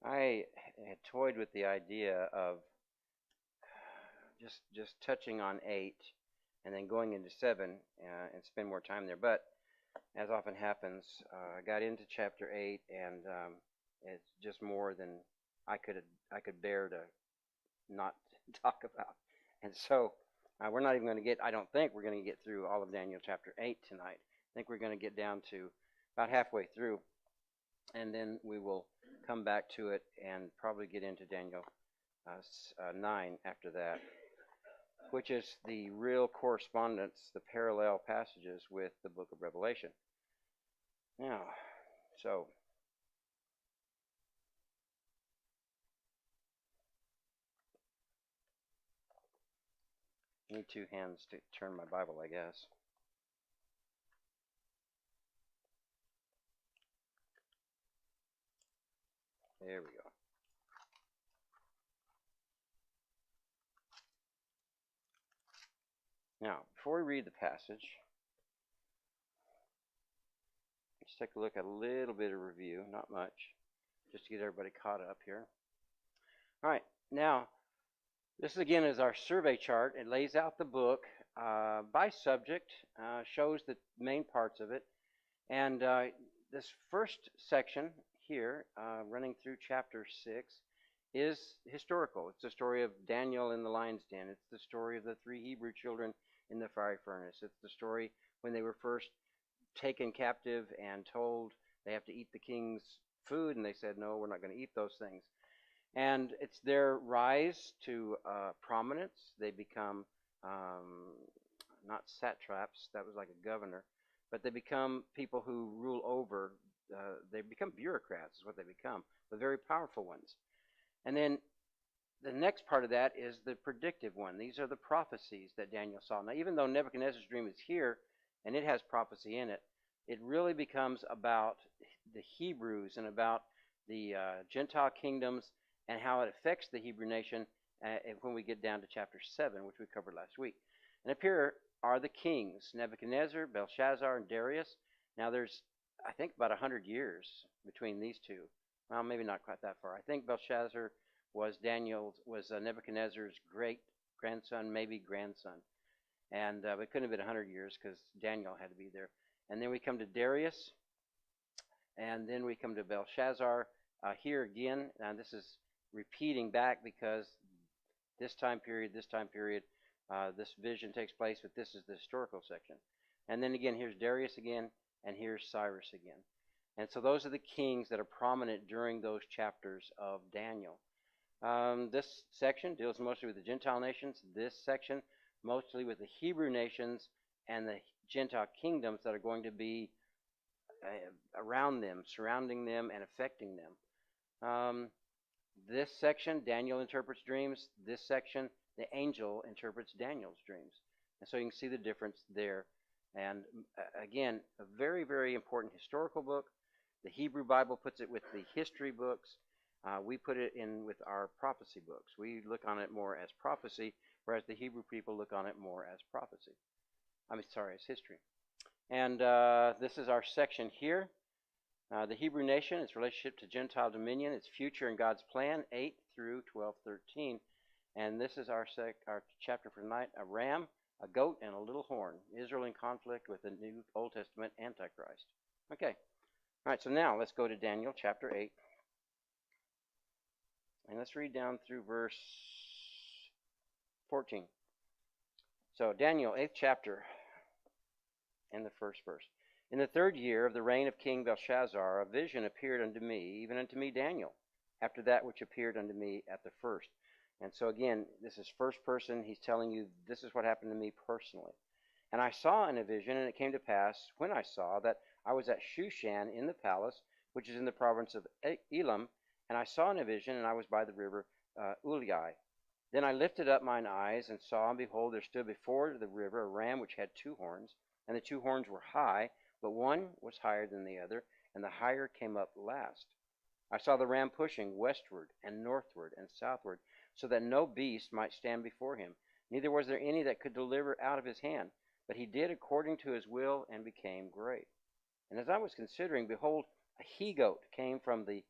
I had toyed with the idea of just touching on 8 and then going into 7 and spend more time there. But as often happens, I got into chapter 8 and it's just more than I could bear to not talk about. And so we're not even going to get, I don't think we're going to get through all of Daniel chapter 8 tonight. I think we're going to get down to about halfway through, and then we will come back to it and probably get into Daniel 9 after that, which is the real correspondence, the parallel passages with the book of Revelation. Now, so I need two hands to turn my Bible, I guess. There we go. Now, before we read the passage, let's take a look at a little bit of review, not much, just to get everybody caught up here. All right, now, this again is our survey chart. It lays out the book by subject, shows the main parts of it, and this first section here, running through chapter 6, is historical. It's the story of Daniel in the lion's den. It's the story of the 3 Hebrew children in the fiery furnace. It's the story when they were first taken captive and told they have to eat the king's food, and they said, no, we're not going to eat those things. And it's their rise to prominence. They become not satraps, that was like a governor, but they become people who rule over, they become bureaucrats is what they become, but very powerful ones. And then the next part of that is the predictive one. These are the prophecies that Daniel saw. Now, even though Nebuchadnezzar's dream is here, and it has prophecy in it, it really becomes about the Hebrews and about the Gentile kingdoms and how it affects the Hebrew nation when we get down to chapter 7, which we covered last week. And up here are the kings, Nebuchadnezzar, Belshazzar, and Darius. Now, there's, I think, about 100 years between these two. Well, maybe not quite that far. I think Belshazzar was Nebuchadnezzar's great-grandson, maybe grandson. And it couldn't have been 100 years because Daniel had to be there. And then we come to Darius, and then we come to Belshazzar. Here again, and this is repeating back because this time period, this vision takes place, but this is the historical section. And then again, here's Darius again, and here's Cyrus again. And so those are the kings that are prominent during those chapters of Daniel. This section deals mostly with the Gentile nations. This section mostly with the Hebrew nations and the Gentile kingdoms that are going to be around them, surrounding them, and affecting them. This section, Daniel interprets dreams. This section, the angel interprets Daniel's dreams. And so you can see the difference there. And again, a very, very important historical book. The Hebrew Bible puts it with the history books. We put it in with our prophecy books. We look on it more as prophecy, whereas the Hebrew people look on it more as prophecy. As history. And this is our section here. The Hebrew nation, its relationship to Gentile dominion, its future in God's plan, 8 through 12:13. And this is our chapter for tonight, a ram, a goat, and a little horn. Israel in conflict with the New Old Testament Antichrist. Okay. All right, so now let's go to Daniel chapter 8. And let's read down through verse 14. So Daniel, 8th chapter, and the first verse. In the 3rd year of the reign of King Belshazzar, a vision appeared unto me, even unto me Daniel, after that which appeared unto me at the first. And so again, this is first person. He's telling you, this is what happened to me personally. And I saw in a vision, and it came to pass, when I saw, that I was at Shushan in the palace, which is in the province of Elam, and I saw in a vision, and I was by the river Ulai. Then I lifted up mine eyes, and saw, and behold, there stood before the river a ram which had 2 horns, and the 2 horns were high, but one was higher than the other, and the higher came up last. I saw the ram pushing westward and northward and southward, so that no beast might stand before him. Neither was there any that could deliver out of his hand. But he did according to his will and became great. And as I was considering, behold, a he-goat came from the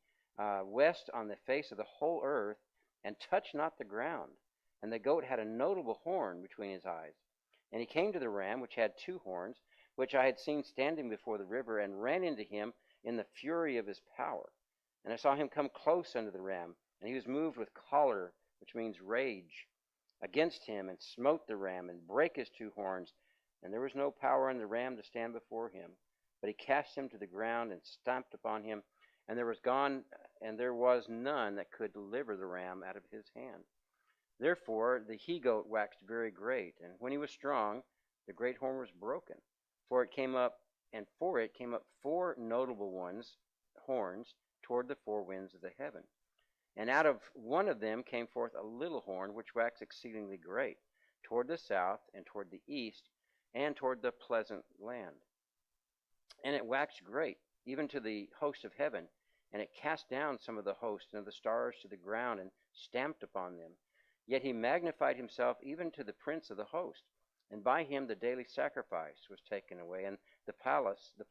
west on the face of the whole earth, and touched not the ground. And the goat had a notable horn between his eyes. And he came to the ram, which had two horns, which I had seen standing before the river, and ran into him in the fury of his power. And I saw him come close unto the ram, and he was moved with choler, which means rage, against him, and smote the ram, and brake his two horns. And there was no power in the ram to stand before him. But he cast him to the ground, and stamped upon him, and there was none that could deliver the ram out of his hand. Therefore the he-goat waxed very great, and when he was strong, the great horn was broken. For it came up four notable horns, toward the four winds of the heaven. And out of one of them came forth a little horn, which waxed exceedingly great, toward the south, and toward the east, and toward the pleasant land. And it waxed great, even to the host of heaven, and it cast down some of the host and of the stars to the ground, and stamped upon them. Yet he magnified himself even to the prince of the host, and by him the daily sacrifice was taken away, and the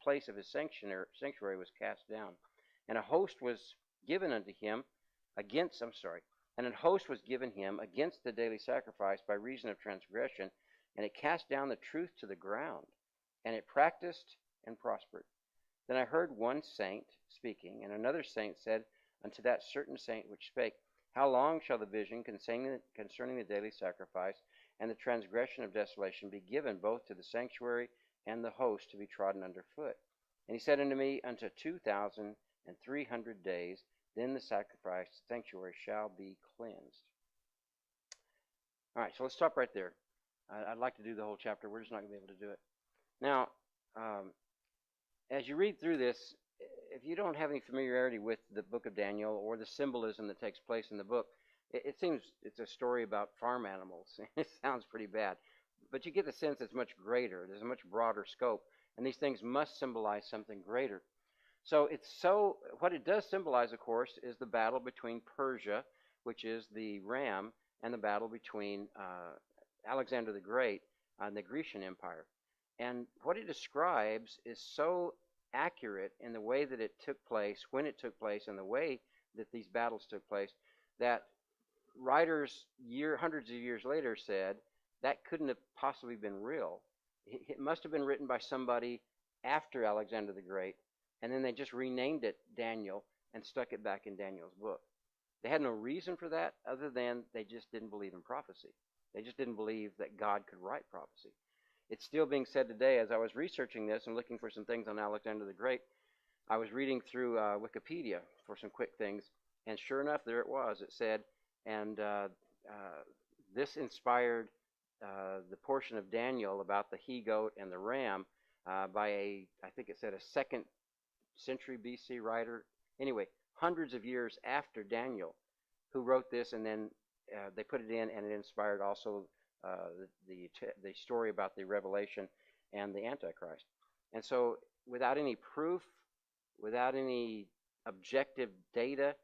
place of his sanctuary was cast down. And a host was given unto him against the daily sacrifice by reason of transgression, and it cast down the truth to the ground, and it practiced and prospered. Then I heard one saint speaking, and another saint said unto that certain saint which spake, How long shall the vision concerning the daily sacrifice and the transgression of desolation be given both to the sanctuary and the host to be trodden under foot? And he said unto me, Unto 2,300 days, then the sanctuary shall be cleansed. All right, so let's stop right there. I'd like to do the whole chapter. We're just not going to be able to do it. Now, as you read through this, if you don't have any familiarity with the book of Daniel or the symbolism that takes place in the book, it seems it's a story about farm animals. It sounds pretty bad. But you get the sense it's much greater. There's a much broader scope. And these things must symbolize something greater. What it does symbolize, of course, is the battle between Persia, which is the ram, and the battle between Alexander the Great and the Grecian Empire. And what it describes is so accurate in the way that it took place, when it took place, and the way that these battles took place, that writers hundreds of years later said that couldn't have possibly been real. It must have been written by somebody after Alexander the Great, and then they just renamed it Daniel and stuck it back in Daniel's book. They had no reason for that other than they just didn't believe in prophecy. They just didn't believe that God could write prophecy. It's still being said today. As I was researching this and looking for some things on Alexander the Great, I was reading through Wikipedia for some quick things, and sure enough, there it was. It said, and this inspired the portion of Daniel about the he-goat and the ram by I think it said a 2nd century BC writer. Anyway, hundreds of years after Daniel, who wrote this, and then they put it in, and it inspired also the story about the Revelation and the Antichrist. And so without any proof, without any objective data,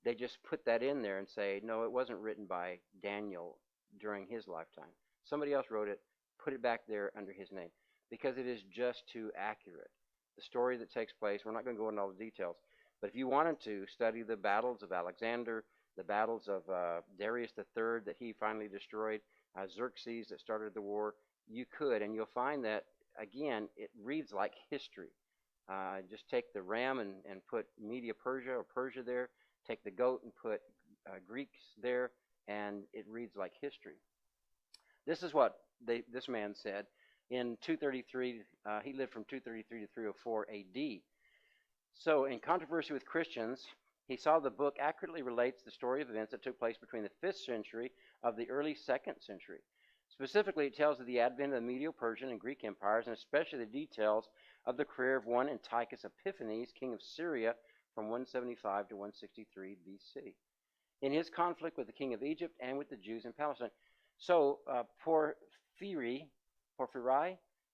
they just put that in there and say, no, it wasn't written by Daniel during his lifetime. Somebody else wrote it, put it back there under his name, because it is just too accurate. The story that takes place, we're not going to go into all the details, but if you wanted to study the battles of Alexander, the battles of Darius III that he finally destroyed, Xerxes that started the war, you could, and you'll find that, again, it reads like history. Just take the ram and put Media Persia or Persia there, take the goat and put Greeks there, and it reads like history. This is what this man said in 233. He lived from 233 to 304 AD. So in controversy with Christians, he saw the book accurately relates the story of events that took place between the 5th century of the early 2nd century. Specifically, it tells of the advent of the Medo-Persian and Greek empires, and especially the details of the career of one Antiochus Epiphanes, king of Syria, from 175 to 163 BC, in his conflict with the king of Egypt and with the Jews in Palestine. So Porphyry,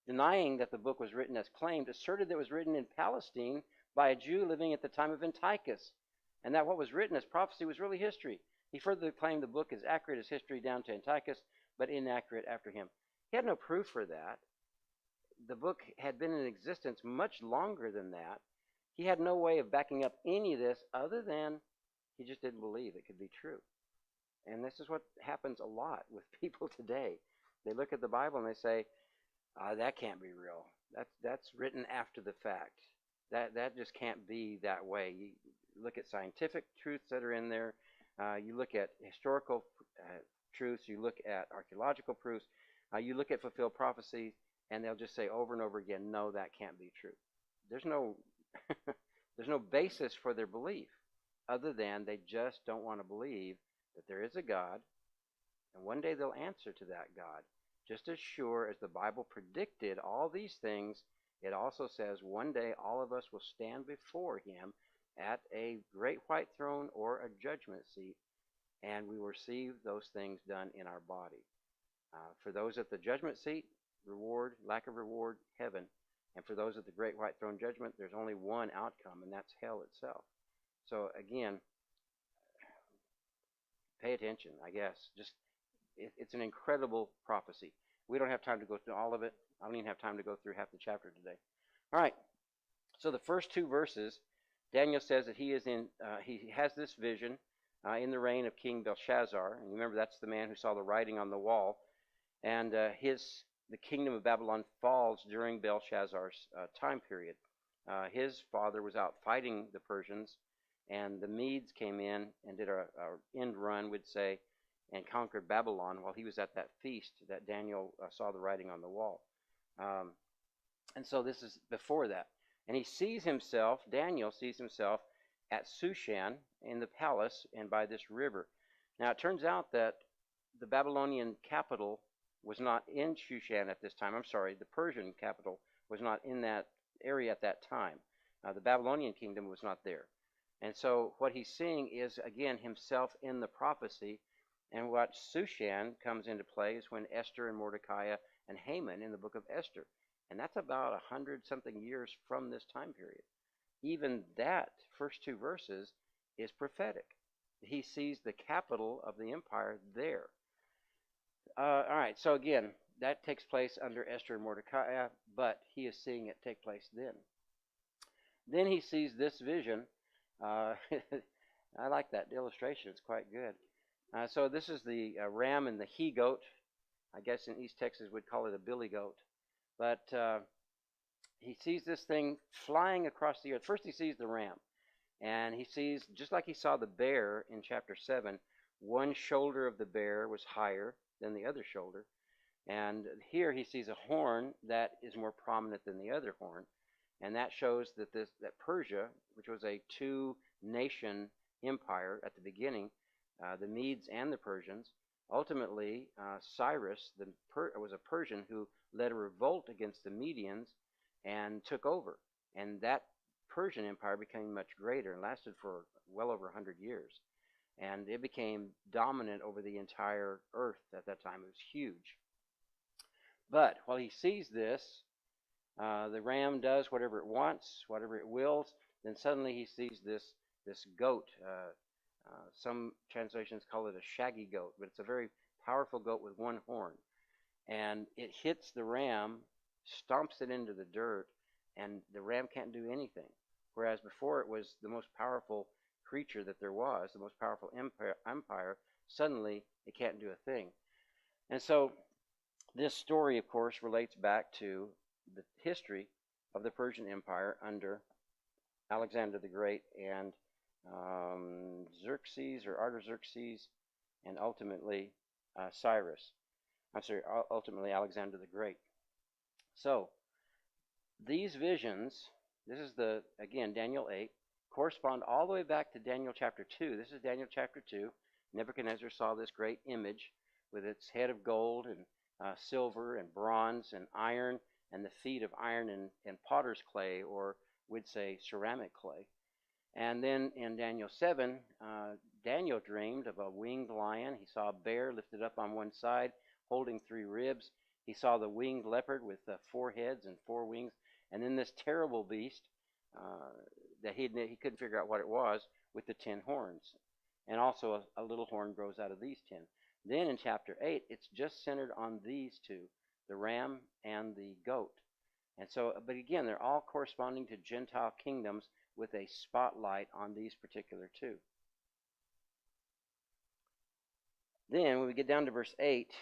denying that the book was written as claimed, asserted that it was written in Palestine by a Jew living at the time of Antiochus. and that what was written as prophecy was really history. He further claimed the book is accurate as history down to Antiochus, but inaccurate after him. He had no proof for that. The book had been in existence much longer than that. He had no way of backing up any of this other than he just didn't believe it could be true. And this is what happens a lot with people today. They look at the Bible and they say, that can't be real. That's written after the fact. That just can't be that way. You look at scientific truths that are in there. You look at historical truths. You look at archaeological proofs. You look at fulfilled prophecy, and they'll just say over and over again, no, that can't be true. There's no there's no basis for their belief other than they just don't want to believe that there is a God, and one day they'll answer to that God. Just as sure as the Bible predicted all these things, it also says one day all of us will stand before him at a great white throne or a judgment seat, and we will receive those things done in our body. For those at the judgment seat, reward, lack of reward, heaven. And for those at the great white throne judgment, there's only one outcome, and that's hell itself. So again, pay attention, I guess. It's an incredible prophecy. We don't have time to go through all of it. I don't even have time to go through half the chapter today. All right. So the first two verses, Daniel says that he has this vision in the reign of King Belshazzar. And remember, that's the man who saw the writing on the wall. And the kingdom of Babylon falls during Belshazzar's time period. His father was out fighting the Persians, and the Medes came in and did a end run, we'd say, and conquered Babylon while he was at that feast that Daniel saw the writing on the wall. And so this is before that. And he sees himself, Daniel sees himself at Shushan in the palace and by this river. Now it turns out that the Babylonian capital was not in Shushan at this time. I'm sorry, the Persian capital was not in that area at that time. The Babylonian kingdom was not there. And so what he's seeing is, again, himself in the prophecy. And what Shushan comes into play is when Esther and Mordecai and Haman in the book of Esther. And that's about 100-something years from this time period. Even that first two verses is prophetic. He sees the capital of the empire there. All right, so again, that takes place under Esther and Mordecai, but he is seeing it take place then. Then he sees this vision. I like that illustration. It's quite good. So this is the ram and the he-goat. I guess in East Texas we'd call it a billy goat. But he sees this thing flying across the earth. First he sees the ram. And he sees, just like he saw the bear in chapter 7, one shoulder of the bear was higher than the other shoulder. And here he sees a horn that is more prominent than the other horn. And that shows that that Persia, which was a two-nation empire at the beginning, the Medes and the Persians, ultimately Cyrus was a Persian who led a revolt against the Medians and took over. And that Persian empire became much greater and lasted for well over 100 years. And it became dominant over the entire earth at that time. It was huge. But while he sees this, the ram does whatever it wants, whatever it wills. Then suddenly he sees this goat. Some translations call it a shaggy goat, but it's a very powerful goat with one horn. And it hits the ram, stomps it into the dirt, and the ram can't do anything. Whereas before it was the most powerful creature that there was, the most powerful empire, suddenly it can't do a thing. And so this story, of course, relates back to the history of the Persian Empire under Alexander the Great and Xerxes or Artaxerxes, and ultimately ultimately Alexander the Great. So these visions, this is again Daniel 8, correspond all the way back to Daniel chapter 2. This is Daniel chapter 2. Nebuchadnezzar saw this great image with its head of gold and silver and bronze and iron, and the feet of iron and potter's clay, or we'd say ceramic clay. And then in Daniel 7, Daniel dreamed of a winged lion. He saw a bear lifted up on one side, holding 3 ribs. He saw the winged leopard with 4 heads and 4 wings. And then this terrible beast, that he couldn't figure out what it was with the 10 horns. And also a little horn grows out of these 10. Then in chapter 8, it's just centered on these two, the ram and the goat. And so, but again, they're all corresponding to Gentile kingdoms with a spotlight on these particular two. Then when we get down to verse 8,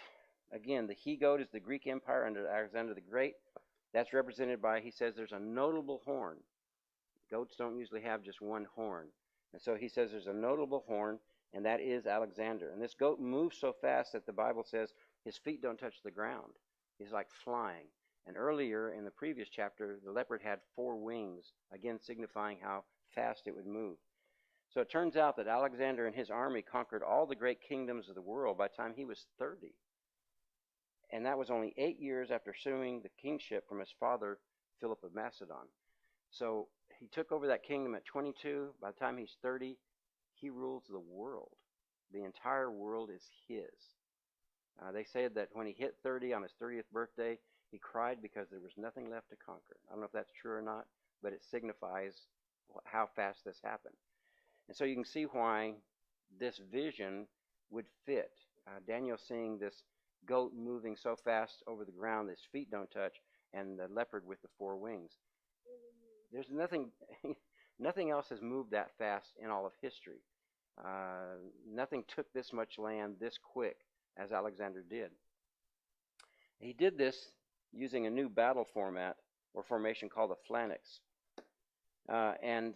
again, the he-goat is the Greek Empire under Alexander the Great. That's represented by, he says, there's a notable horn. Goats don't usually have just one horn. And so he says there's a notable horn, and that is Alexander. And this goat moves so fast that the Bible says his feet don't touch the ground. He's like flying. And earlier in the previous chapter, the leopard had 4 wings, again signifying how fast it would move. So it turns out that Alexander and his army conquered all the great kingdoms of the world by the time he was 30. And that was only 8 years after assuming the kingship from his father, Philip of Macedon. So he took over that kingdom at 22. By the time he's 30, he rules the world. The entire world is his. They said that when he hit 30 on his 30th birthday, he cried because there was nothing left to conquer. I don't know if that's true or not, but it signifies how fast this happened. And so you can see why this vision would fit. Daniel seeing this goat moving so fast over the ground his feet don't touch, and the leopard with the 4 wings. There's nothing else has moved that fast in all of history. Nothing took this much land this quick as Alexander did. He did this using a new battle format or formation called a phalanx. And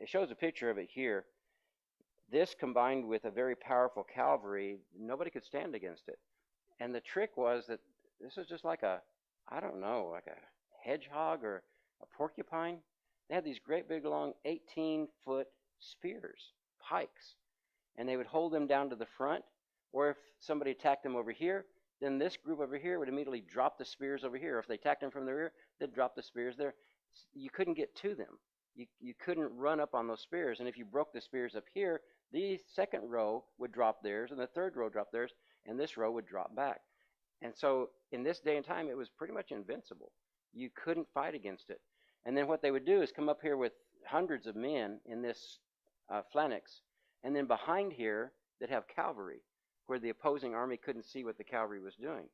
it shows a picture of it here. This combined with a very powerful cavalry, nobody could stand against it. And the trick was that this was just like a hedgehog or a porcupine. They had these great big long 18-foot spears, pikes, and they would hold them down to the front, or if somebody attacked them over here, then this group over here would immediately drop the spears over here. If they attacked them from the rear, they'd drop the spears there. You couldn't get to them. You couldn't run up on those spears, and if you broke the spears up here, the second row would drop theirs, and the third row drop theirs, and this row would drop back. And so in this day and time, it was pretty much invincible. You couldn't fight against it. And then what they would do is come up here with hundreds of men in this phalanx, and then behind here they'd have cavalry, where the opposing army couldn't see what the cavalry was doing.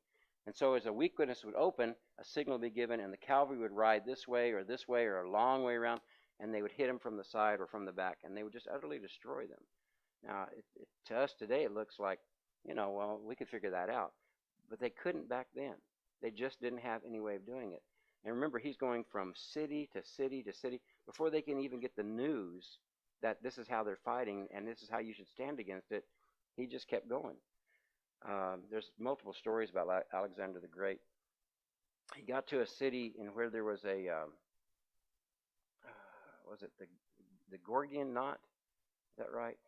And so as a weakness would open, a signal would be given, and the cavalry would ride this way or a long way around, and they would hit them from the side or from the back, and they would just utterly destroy them. Now, to us today, it looks like, well, we could figure that out. But they couldn't back then. They just didn't have any way of doing it. And remember, he's going from city to city to city before they can even get the news that this is how they're fighting and this is how you should stand against it. He just kept going. There's multiple stories about Alexander the Great. He got to a city in where there was a, was it the Gordian knot? Is that right?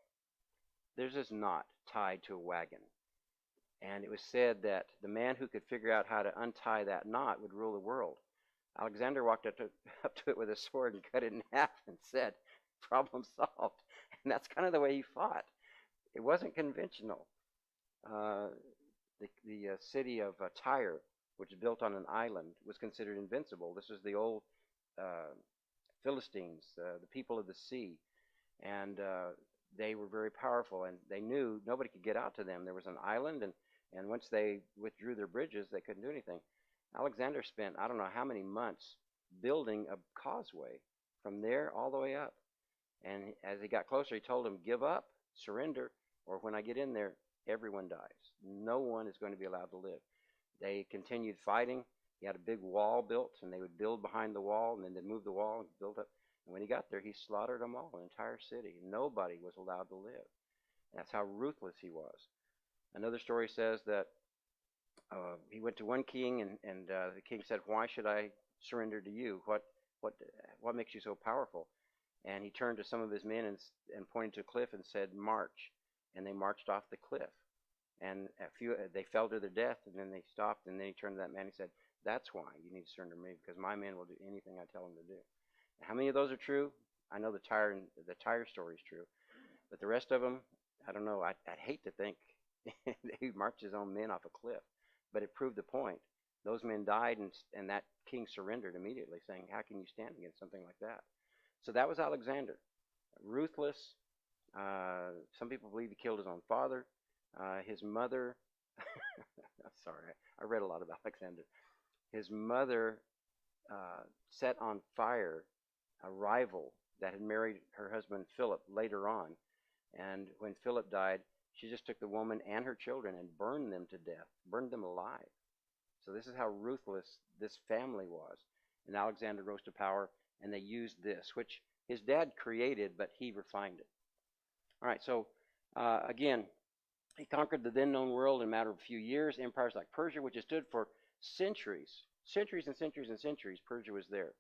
There's this knot tied to a wagon. And it was said that the man who could figure out how to untie that knot would rule the world. Alexander walked up to it with a sword and cut it in half and said, problem solved. And that's kind of the way he fought. It wasn't conventional. The city of Tyre, which is built on an island, was considered invincible. This was the old Philistines, the people of the sea. And they were very powerful, and they knew nobody could get out to them. There was an island, and once they withdrew their bridges, they couldn't do anything. Alexander spent, I don't know how many months, building a causeway from there all the way up. And as he got closer, he told them, give up, surrender, or when I get in there, everyone dies. No one is going to be allowed to live. They continued fighting. He had a big wall built, and they would build behind the wall, and then they'd move the wall and build up. And when he got there, he slaughtered them all, an entire city. Nobody was allowed to live. That's how ruthless he was. Another story says that he went to one king, and the king said, why should I surrender to you? What makes you so powerful? And he turned to some of his men and pointed to a cliff and said, march. And they marched off the cliff. And they fell to their death, and then they stopped, and then he turned to that man and said, that's why you need to surrender to me, because my men will do anything I tell them to do. How many of those are true? I know the Tyre story is true, but the rest of them, I don't know. I'd hate to think he marched his own men off a cliff, but it proved the point. Those men died, and that king surrendered immediately, saying, how can you stand against something like that? So that was Alexander. Ruthless. Some people believe he killed his own father. His mother, sorry, I read a lot about Alexander. His mother set on fire a rival that had married her husband Philip later on. And when Philip died, she just took the woman and her children and burned them to death, burned them alive. So this is how ruthless this family was. And Alexander rose to power, and they used this, which his dad created, but he refined it. All right, so again, he conquered the then known world in a matter of a few years. Empires like Persia, which has stood for centuries, centuries and centuries and centuries, Persia was there.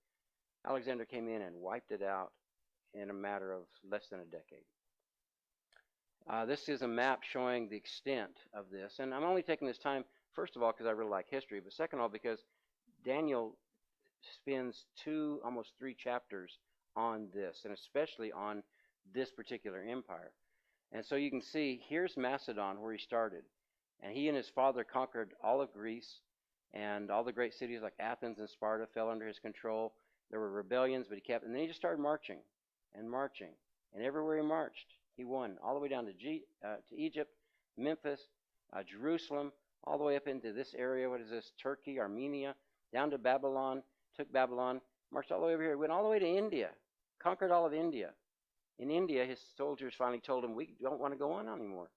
Alexander came in and wiped it out in a matter of less than a decade. This is a map showing the extent of this. And I'm only taking this time, first of all, because I really like history, but second of all, because Daniel spends almost 3 chapters on this, and especially on this particular empire. And so you can see, here's Macedon, where he started. And he and his father conquered all of Greece, and all the great cities like Athens and Sparta fell under his control. There were rebellions, but he kept, and then he just started marching and marching. And everywhere he marched, he won, all the way down to Egypt, Memphis, Jerusalem, all the way up into this area. What is this? Turkey, Armenia, down to Babylon, took Babylon, marched all the way over here, went all the way to India, conquered all of India. In India, his soldiers finally told him, we don't want to go on anymore.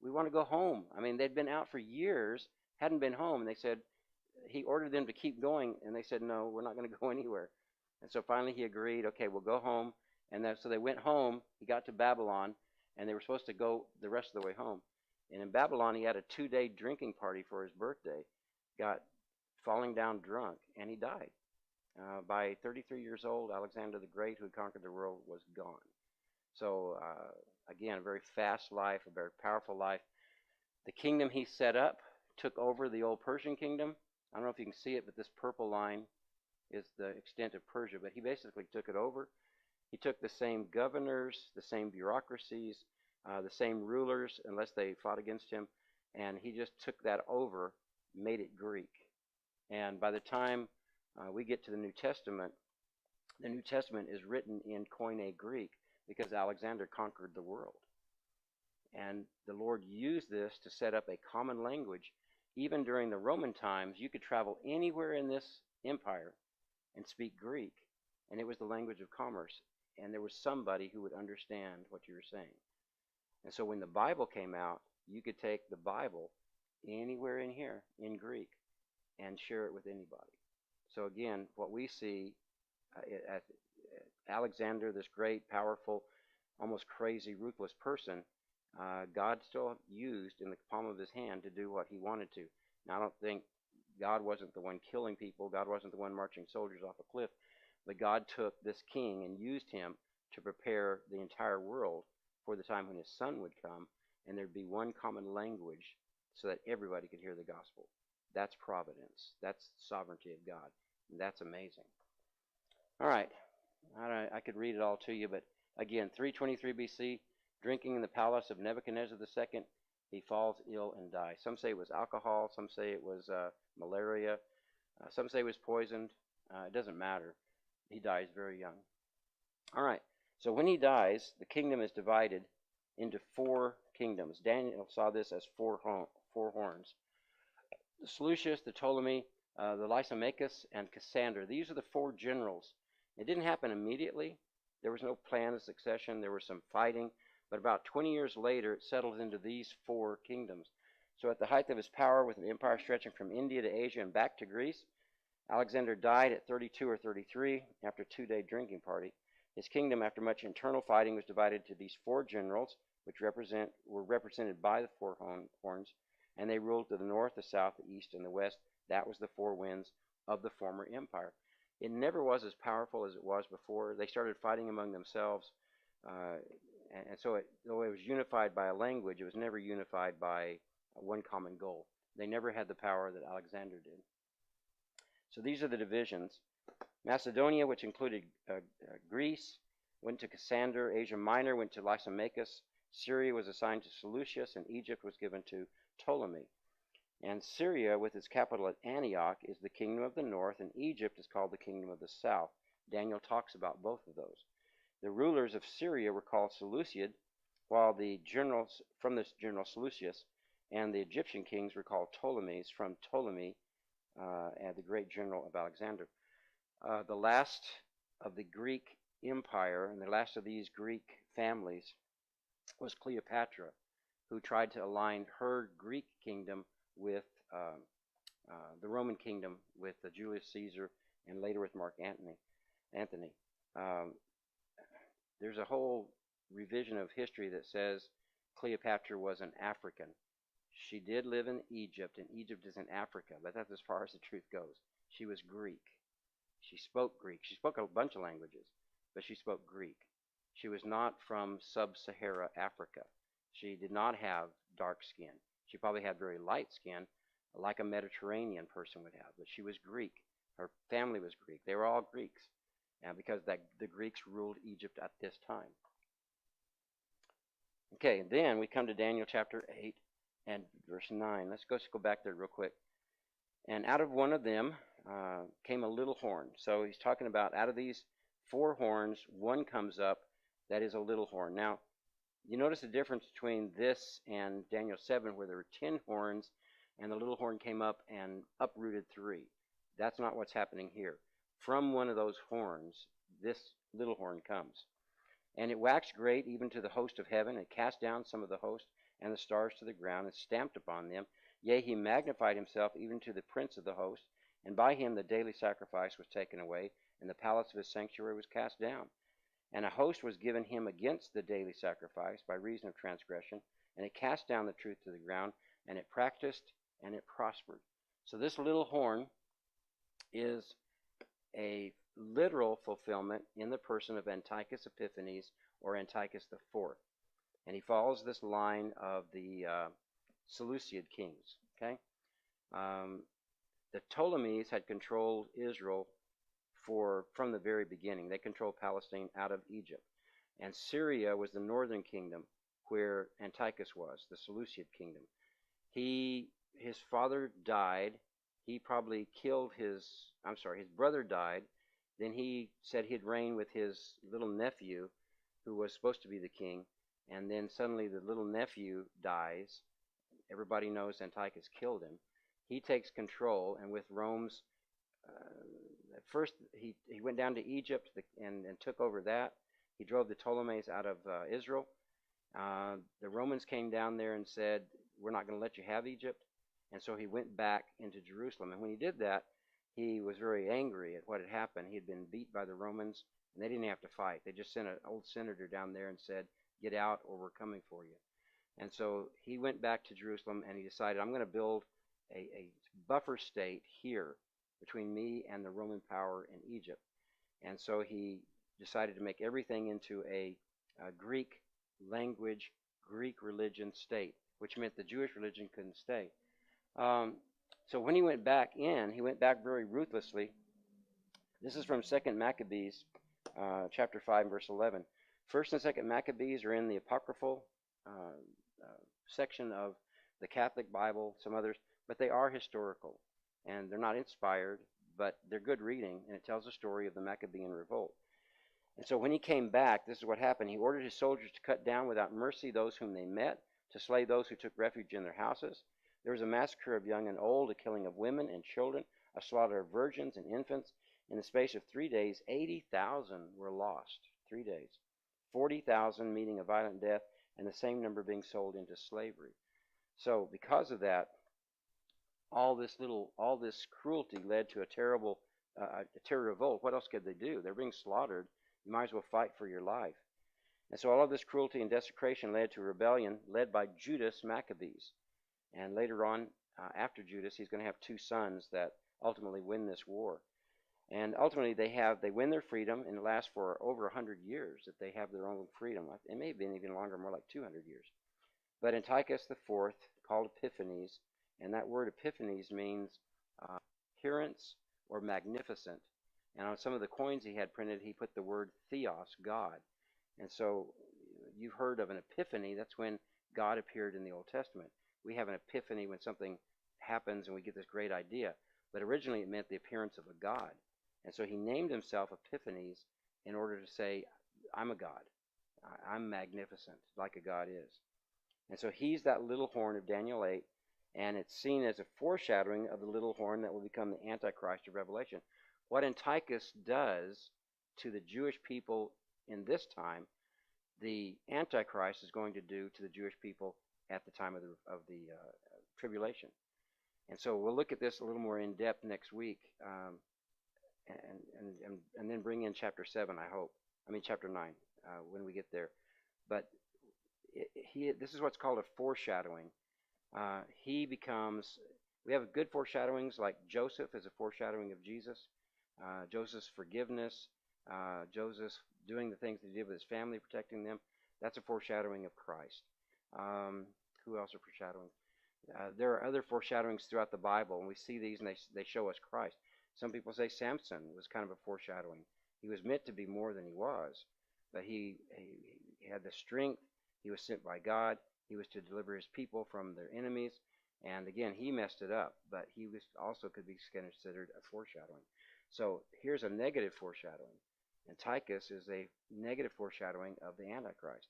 We want to go home. I mean, they'd been out for years, hadn't been home, and they said, he ordered them to keep going, and they said, no, we're not going to go anywhere. And so finally he agreed, okay, we'll go home. And so they went home. He got to Babylon, and they were supposed to go the rest of the way home. And in Babylon, he had a 2-day drinking party for his birthday, got falling down drunk, and he died. By 33 years old, Alexander the Great, who had conquered the world, was gone. So, again, a very fast life, a very powerful life. The kingdom he set up took over the old Persian kingdom. I don't know if you can see it, but this purple line is the extent of Persia. But he basically took it over. He took the same governors, the same bureaucracies, the same rulers, unless they fought against him, and he just took that over, made it Greek. And by the time we get to the New Testament is written in Koine Greek, because Alexander conquered the world. And the Lord used this to set up a common language. Even during the Roman times, you could travel anywhere in this empire and speak Greek, and it was the language of commerce, and there was somebody who would understand what you were saying. And so when the Bible came out, you could take the Bible anywhere in here in Greek and share it with anybody. So again, what we see at Alexander, this great, powerful, almost crazy, ruthless person, God still used in the palm of his hand to do what he wanted to. Now, I don't think God wasn't the one killing people. God wasn't the one marching soldiers off a cliff. But God took this king and used him to prepare the entire world for the time when his son would come, and there'd be one common language so that everybody could hear the gospel. That's providence. That's sovereignty of God. And that's amazing. All right. I could read it all to you, but again, 323 BC, drinking in the palace of Nebuchadnezzar II, he falls ill and dies. Some say it was alcohol. Some say it was malaria. Some say it was poisoned. It doesn't matter. He dies very young. All right. So when he dies, the kingdom is divided into 4 kingdoms. Daniel saw this as 4 horns. The Seleucus, the Ptolemy, the Lysimachus, and Cassander. These are the 4 generals. It didn't happen immediately. There was no plan of succession. There was some fighting. But about 20 years later, it settled into these 4 kingdoms. So at the height of his power, with an empire stretching from India to Asia and back to Greece, Alexander died at 32 or 33 after a 2-day drinking party. His kingdom, after much internal fighting, was divided to these 4 generals, which were represented by the 4 horns, and they ruled to the north, the south, the east, and the west. That was the 4 winds of the former empire. It never was as powerful as it was before. They started fighting among themselves, and so though it was unified by a language, it was never unified by one common goal. They never had the power that Alexander did. So these are the divisions. Macedonia, which included Greece, went to Cassander. Asia Minor went to Lysimachus. Syria was assigned to Seleucus, and Egypt was given to Ptolemy. And Syria, with its capital at Antioch, is the kingdom of the north, and Egypt is called the kingdom of the south. Daniel talks about both of those. The rulers of Syria were called Seleucid, while the generals from this general Seleucus, and the Egyptian kings were called Ptolemies from Ptolemy, and the great general of Alexander. The last of the Greek Empire and the last of these Greek families was Cleopatra, who tried to align her Greek kingdom with the Roman kingdom, with Julius Caesar, and later with Mark Antony. There's a whole revision of history that says Cleopatra was an African. She did live in Egypt, and Egypt is in Africa, but that's as far as the truth goes. She was Greek. She spoke Greek. She spoke a bunch of languages, but she spoke Greek. She was not from sub-Sahara Africa. She did not have dark skin. She probably had very light skin, like a Mediterranean person would have, but she was Greek. Her family was Greek. They were all Greeks, because the Greeks ruled Egypt at this time. Okay, then we come to Daniel chapter 8 and verse 9. Let's go back there real quick. And out of one of them came a little horn. So he's talking about out of these 4 horns, one comes up that is a little horn. Now, you notice the difference between this and Daniel 7, where there were 10 horns, and the little horn came up and uprooted 3. That's not what's happening here. From one of those horns, this little horn comes. And it waxed great even to the host of heaven, and cast down some of the host and the stars to the ground, and stamped upon them. Yea, he magnified himself even to the prince of the host, and by him the daily sacrifice was taken away, and the palace of his sanctuary was cast down. And a host was given him against the daily sacrifice by reason of transgression, and it cast down the truth to the ground, and it practiced, and it prospered. So this little horn is a literal fulfillment in the person of Antiochus Epiphanes, or Antiochus IV. And he follows this line of the Seleucid kings. Okay, the Ptolemies had controlled Israel from the very beginning. They controlled Palestine out of Egypt, and Syria was the northern kingdom where Antiochus was, the Seleucid kingdom. His father died. He probably killed his brother died. Then he said he'd reign with his little nephew, who was supposed to be the king. And then suddenly the little nephew dies. Everybody knows Antiochus killed him. He takes control, and with Rome's, at first he went down to Egypt and took over that. He drove the Ptolemies out of Israel. The Romans came down there and said, we're not going to let you have Egypt. And so he went back into Jerusalem. And when he did that, he was very angry at what had happened. He had been beat by the Romans, and they didn't have to fight. They just sent an old senator down there and said, get out or we're coming for you. And so he went back to Jerusalem, and he decided, I'm going to build a buffer state here between me and the Roman power in Egypt. And so he decided to make everything into a Greek language, Greek religion state, which meant the Jewish religion couldn't stay. So when he went back very ruthlessly. This is from 2 Maccabees, chapter 5, verse 11. 1st and 2nd Maccabees are in the apocryphal section of the Catholic Bible, some others, but they are historical, and they're not inspired, but they're good reading, and it tells the story of the Maccabean revolt. And so when he came back, this is what happened. He ordered his soldiers to cut down without mercy those whom they met, to slay those who took refuge in their houses. There was a massacre of young and old, a killing of women and children, a slaughter of virgins and infants. In the space of 3 days, 80,000 were lost. 3 days. 40,000 meeting a violent death, and the same number being sold into slavery. So because of that, all this cruelty led to a terror revolt. What else could they do? They're being slaughtered. You might as well fight for your life. And so all of this cruelty and desecration led to a rebellion led by Judas Maccabees. And later on, after Judas, he's going to have 2 sons that ultimately win this war. And ultimately, they win their freedom, and it lasts for over 100 years that they have their own freedom. It may have been even longer, more like 200 years. But Antiochus IV, called Epiphanes, and that word Epiphanes means appearance or magnificent. And on some of the coins he had printed, he put the word theos, God. And so you've heard of an epiphany. That's when God appeared in the Old Testament. We have an epiphany when something happens and we get this great idea. But originally it meant the appearance of a God. And so he named himself Epiphanes in order to say, I'm a god. I'm magnificent, like a god is. And so he's that little horn of Daniel 8, and it's seen as a foreshadowing of the little horn that will become the Antichrist of Revelation. What Antiochus does to the Jewish people in this time, the Antichrist is going to do to the Jewish people at the time of the tribulation. And so we'll look at this a little more in depth next week, and then bring in chapter 7, I hope. I mean chapter 9 when we get there. But this is what's called a foreshadowing. We have good foreshadowings, like Joseph is a foreshadowing of Jesus, Joseph's forgiveness, Joseph doing the things that he did with his family, protecting them. That's a foreshadowing of Christ. Who else are foreshadowing? There are other foreshadowings throughout the Bible, and we see these, and they show us Christ. Some people say Samson was kind of a foreshadowing. He was meant to be more than he was, but he had the strength. He was sent by God. He was to deliver his people from their enemies. And again, he messed it up, but he was also could be considered a foreshadowing. So here's a negative foreshadowing. Antiochus is a negative foreshadowing of the Antichrist.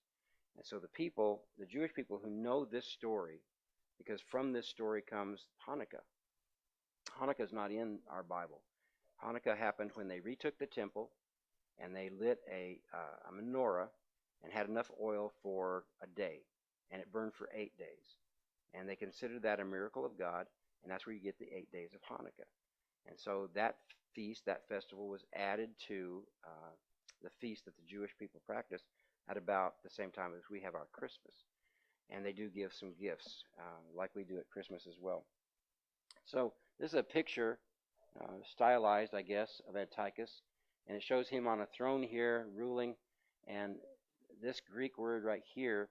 And so the Jewish people who know this story, because from this story comes Hanukkah. Hanukkah is not in our Bible. Hanukkah happened when they retook the temple and they lit a menorah and had enough oil for a day, and it burned for 8 days. And they considered that a miracle of God, and that's where you get the 8 days of Hanukkah. And so that feast, that festival, was added to the feast that the Jewish people practice at about the same time as we have our Christmas. And they do give some gifts, like we do at Christmas as well. So this is a picture, stylized, I guess, of Antiochus, and it shows him on a throne here, ruling, and this Greek word right here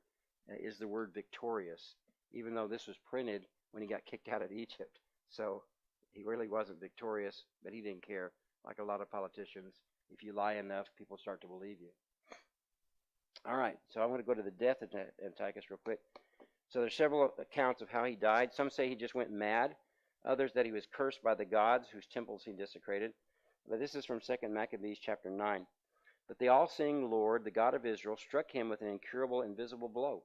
is the word victorious, even though this was printed when he got kicked out of Egypt. So he really wasn't victorious, but he didn't care. Like a lot of politicians, if you lie enough, people start to believe you. All right, so I want to go to the death of Antiochus real quick. So there's several accounts of how he died. Some say he just went mad. Others that he was cursed by the gods whose temples he desecrated. But this is from 2 Maccabees chapter 9. But the all-seeing Lord, the God of Israel, struck him with an incurable, invisible blow.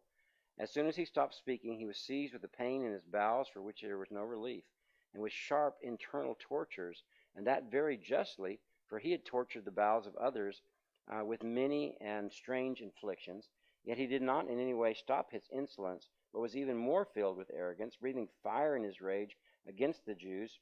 As soon as he stopped speaking, he was seized with a pain in his bowels for which there was no relief, and with sharp internal tortures, and that very justly, for he had tortured the bowels of others with many and strange inflictions. Yet he did not in any way stop his insolence, but was even more filled with arrogance, breathing fire in his rage against the Jews,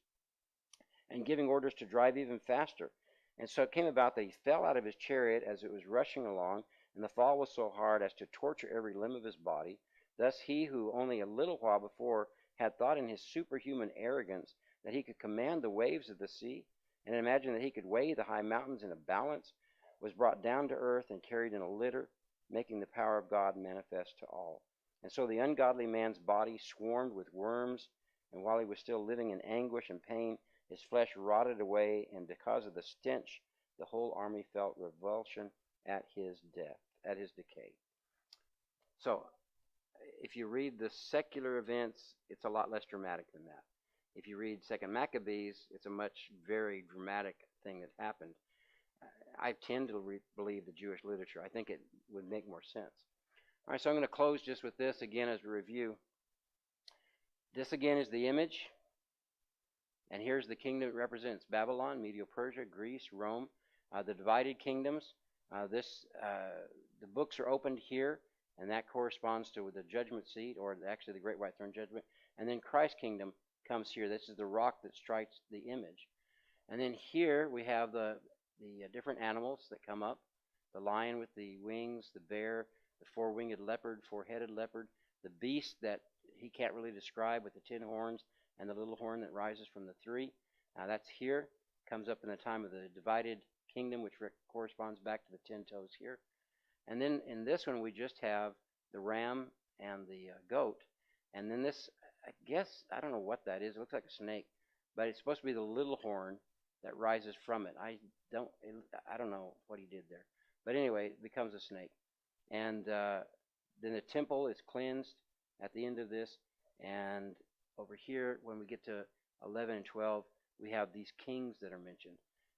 and giving orders to drive even faster. And so it came about that he fell out of his chariot as it was rushing along, and the fall was so hard as to torture every limb of his body. Thus he who only a little while before had thought in his superhuman arrogance that he could command the waves of the sea, and imagined that he could weigh the high mountains in a balance, was brought down to earth and carried in a litter, making the power of God manifest to all. And so the ungodly man's body swarmed with worms, and while he was still living in anguish and pain, his flesh rotted away, and because of the stench, the whole army felt revulsion at his death, at his decay. So, if you read the secular events, it's a lot less dramatic than that. If you read 2 Maccabees, it's a very dramatic thing that happened. I tend to believe the Jewish literature. I think it would make more sense. All right, so I'm going to close just with this again as a review. This again is the image. And here's the kingdom it represents: Babylon, Medo-Persia, Greece, Rome, the divided kingdoms. The books are opened here, and that corresponds to the judgment seat, or actually the great white throne judgment. And then Christ's kingdom comes here. This is the rock that strikes the image. And then here we have the different animals that come up: the lion with the wings, the bear, the four-winged leopard, four-headed leopard, the beast that he can't really describe with the 10 horns, and the little horn that rises from the 3. That's here. Comes up in the time of the divided kingdom, which corresponds back to the 10 toes here. And then in this one, we just have the ram and the goat. And then this, I guess, I don't know what that is. It looks like a snake, but it's supposed to be the little horn that rises from it. I don't know what he did there. But anyway, it becomes a snake. And then the temple is cleansed at the end of this. And over here, when we get to 11 and 12, we have these kings that are mentioned.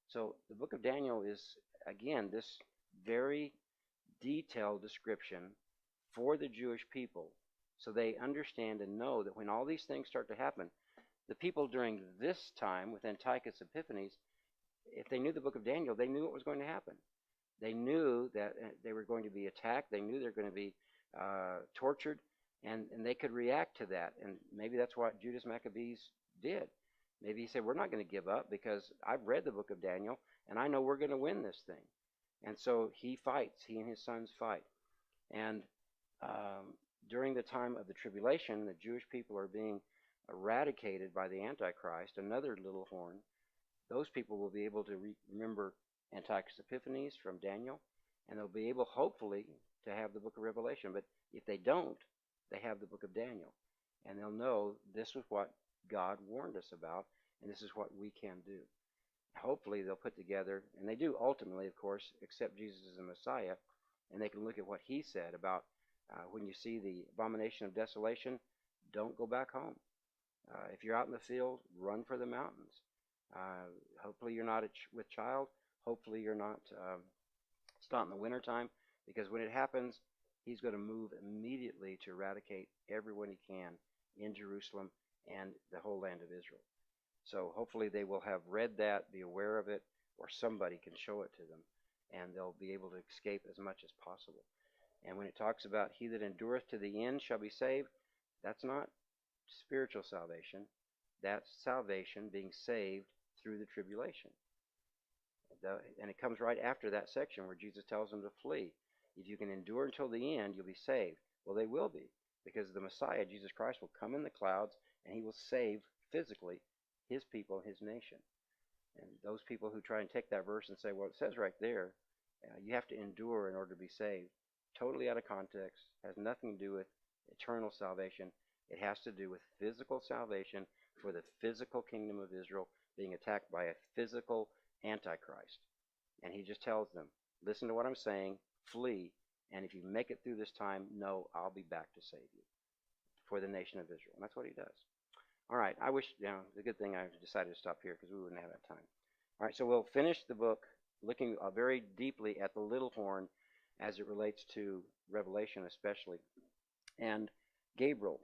So the book of Daniel is, again, this very detailed description for the Jewish people so they understand and know that when all these things start to happen, the people during this time with Antiochus Epiphanes, if they knew the book of Daniel, they knew what was going to happen. They knew that they were going to be attacked. They knew they were going to be tortured, and they could react to that. And maybe that's what Judas Maccabees did. Maybe he said, we're not going to give up because I've read the book of Daniel, and I know we're going to win this thing. And so he fights. He and his sons fight. And during the time of the tribulation, the Jewish people are being eradicated by the Antichrist, another little horn. Those people will be able to remember Antiochus Epiphanes from Daniel, and they'll be able, hopefully, to have the book of Revelation. But if they don't, they have the book of Daniel. And they'll know this was what God warned us about, and this is what we can do. Hopefully, they'll put together, and they do ultimately, of course, accept Jesus as the Messiah, and they can look at what he said about when you see the abomination of desolation, don't go back home. If you're out in the field, run for the mountains. Hopefully you're not with child. Hopefully you're not in the wintertime, because when it happens, he's going to move immediately to eradicate everyone he can in Jerusalem and the whole land of Israel. So hopefully they will have read that, be aware of it, or somebody can show it to them, and they'll be able to escape as much as possible. And when it talks about he that endureth to the end shall be saved, that's not spiritual salvation. That's salvation, being saved through the tribulation. And it comes right after that section where Jesus tells them to flee. If you can endure until the end, you'll be saved. Well, they will be, because the Messiah, Jesus Christ, will come in the clouds, and he will save physically his people, his nation. And those people who try and take that verse and say, well, it says right there, you have to endure in order to be saved, totally out of context, has nothing to do with eternal salvation. It has to do with physical salvation for the physical kingdom of Israel being attacked by a physical Antichrist. And he just tells them, listen to what I'm saying, flee, and if you make it through this time, know I'll be back to save you for the nation of Israel. And that's what he does. All right, I wish, it's a good thing I decided to stop here because we wouldn't have that time. All right, so we'll finish the book looking very deeply at the little horn as it relates to Revelation especially. And Gabriel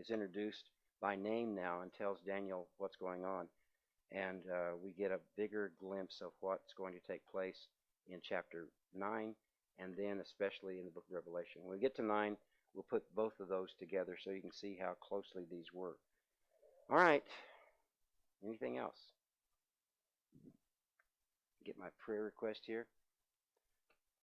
is introduced by name now and tells Daniel what's going on. And we get a bigger glimpse of what's going to take place in chapter 9, and then especially in the book of Revelation. When we get to 9, we'll put both of those together so you can see how closely these work. All right. Anything else? Get my prayer request here.